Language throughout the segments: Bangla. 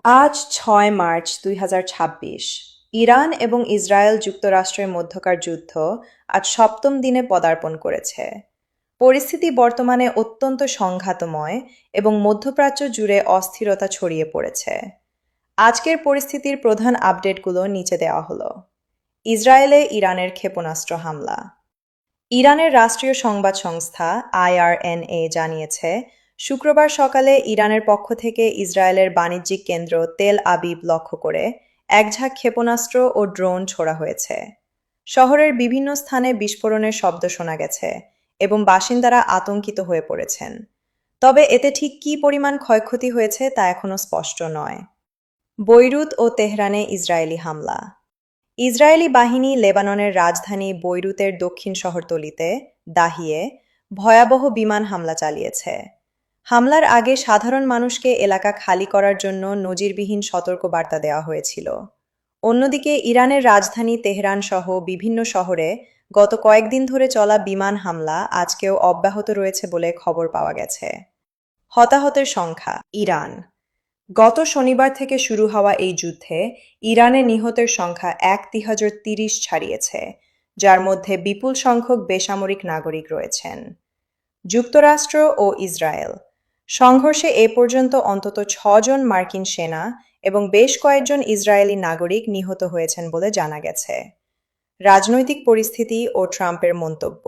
আজ ৬ মার্চ ২০২৬। ইরান এবং ইসরায়েল যুক্তরাষ্ট্রের মধ্যকার যুদ্ধ আজ সপ্তম দিনে পদার্পণ করেছে। পরিস্থিতি বর্তমানে অত্যন্ত সংঘাতময় এবং মধ্যপ্রাচ্য জুড়ে অস্থিরতা ছড়িয়ে পড়েছে। আজকের পরিস্থিতির প্রধান আপডেটগুলো নিচে দেওয়া হলো। ইসরায়েলে ইরানের ক্ষেপণাস্ত্র হামলা। ইরানের রাষ্ট্রীয় সংবাদ সংস্থা IRNA জানিয়েছে, শুক্রবার সকালে ইরানের পক্ষ থেকে ইসরায়েলের বাণিজ্যিক কেন্দ্র তেল আবিব লক্ষ্য করে একঝাঁক ক্ষেপণাস্ত্র ও ড্রোন ছোড়া হয়েছে। শহরের বিভিন্ন স্থানে বিস্ফোরণের শব্দ শোনা গেছে এবং বাসিন্দারা আতঙ্কিত হয়ে পড়েছেন। তবে এতে ঠিক কী পরিমাণ ক্ষয়ক্ষতি হয়েছে তা এখনও স্পষ্ট নয়। বৈরুত ও তেহরানে ইসরায়েলি হামলা। ইসরায়েলি বাহিনী লেবাননের রাজধানী বৈরুতের দক্ষিণ শহরতলিতে দাহিয়ে ভয়াবহ বিমান হামলা চালিয়েছে। হামলার আগে সাধারণ মানুষকে এলাকা খালি করার জন্য নজিরবিহীন সতর্কবার্তা দেওয়া হয়েছিল। অন্যদিকে ইরানের রাজধানী তেহরান সহ বিভিন্ন শহরে গত কয়েকদিন ধরে চলা বিমান হামলা আজকেও অব্যাহত রয়েছে বলে খবর পাওয়া গেছে। হতাহতের সংখ্যা। ইরান। গত শনিবার থেকে শুরু হওয়া এই যুদ্ধে ইরানে নিহতের সংখ্যা ১,০৩০ ছাড়িয়েছে, যার মধ্যে বিপুল সংখ্যক বেসামরিক নাগরিক রয়েছেন। যুক্তরাষ্ট্র ও ইসরায়েল। সংঘর্ষে এ পর্যন্ত অন্তত ৬ জন মার্কিন সেনা এবং বেশ কয়েকজন ইসরায়েলি নাগরিক নিহত হয়েছেন বলে জানা গেছে। রাজনৈতিক পরিস্থিতি ও ট্রাম্পের মন্তব্য।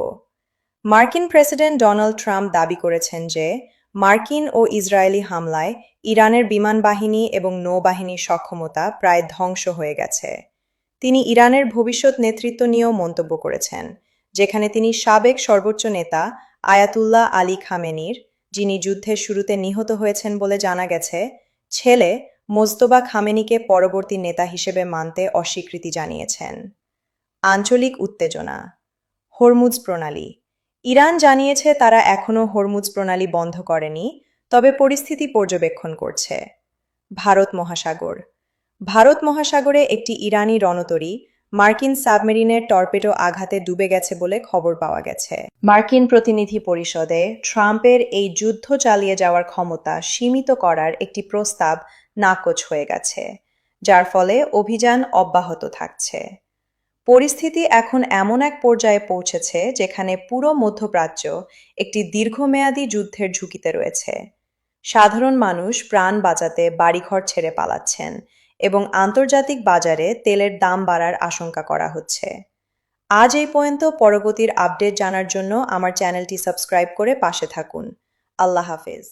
মার্কিন প্রেসিডেন্ট ডোনাল্ড ট্রাম্প দাবি করেছেন যে মার্কিন ও ইসরায়েলি হামলায় ইরানের বিমান বাহিনী এবং নৌবাহিনীর সক্ষমতা প্রায় ধ্বংস হয়ে গেছে। তিনি ইরানের ভবিষ্যৎ নেতৃত্ব নিয়েও মন্তব্য করেছেন, যেখানে তিনি সাবেক সর্বোচ্চ নেতা আয়াতুল্লাহ আলী খামেনির, যিনি যুদ্ধের শুরুতে নিহত হয়েছেন বলে জানা গেছে, ছেলে মোজতবা খামেনিকে পরবর্তী নেতা হিসেবে মানতে অস্বীকৃতি জানিয়েছেন। আঞ্চলিক উত্তেজনা। হরমুজ প্রণালী। ইরান জানিয়েছে তারা এখনও হরমুজ প্রণালী বন্ধ করেনি, তবে পরিস্থিতি পর্যবেক্ষণ করছে। ভারত মহাসাগর। ভারত মহাসাগরে একটি ইরানি রণতরী মার্কিন সাবমেরিনের টর্পেডো আঘাতে ডুবে গেছে বলে খবর পাওয়া গেছে। মার্কিন প্রতিনিধি পরিষদে ট্রাম্পের এই যুদ্ধ চালিয়ে যাওয়ার ক্ষমতা সীমিত করার একটি প্রস্তাব নাকচ হয়ে গেছে, যার ফলে অভিযান অব্যাহত থাকছে। পরিস্থিতি এখন এমন এক পর্যায়ে পৌঁছেছে যেখানে পুরো মধ্যপ্রাচ্য একটি দীর্ঘমেয়াদী যুদ্ধের ঝুঁকিতে রয়েছে। সাধারণ মানুষ প্রাণ বাঁচাতে বাড়িঘর ছেড়ে পালাচ্ছেন এবং আন্তর্জাতিক বাজারে তেলের দাম বাড়ার আশঙ্কা করা হচ্ছে। আজ এই পর্যন্ত। পরবর্তীর আপডেট জানার জন্য আমার চ্যানেলটি সাবস্ক্রাইব করে পাশে থাকুন। আল্লাহ হাফেজ।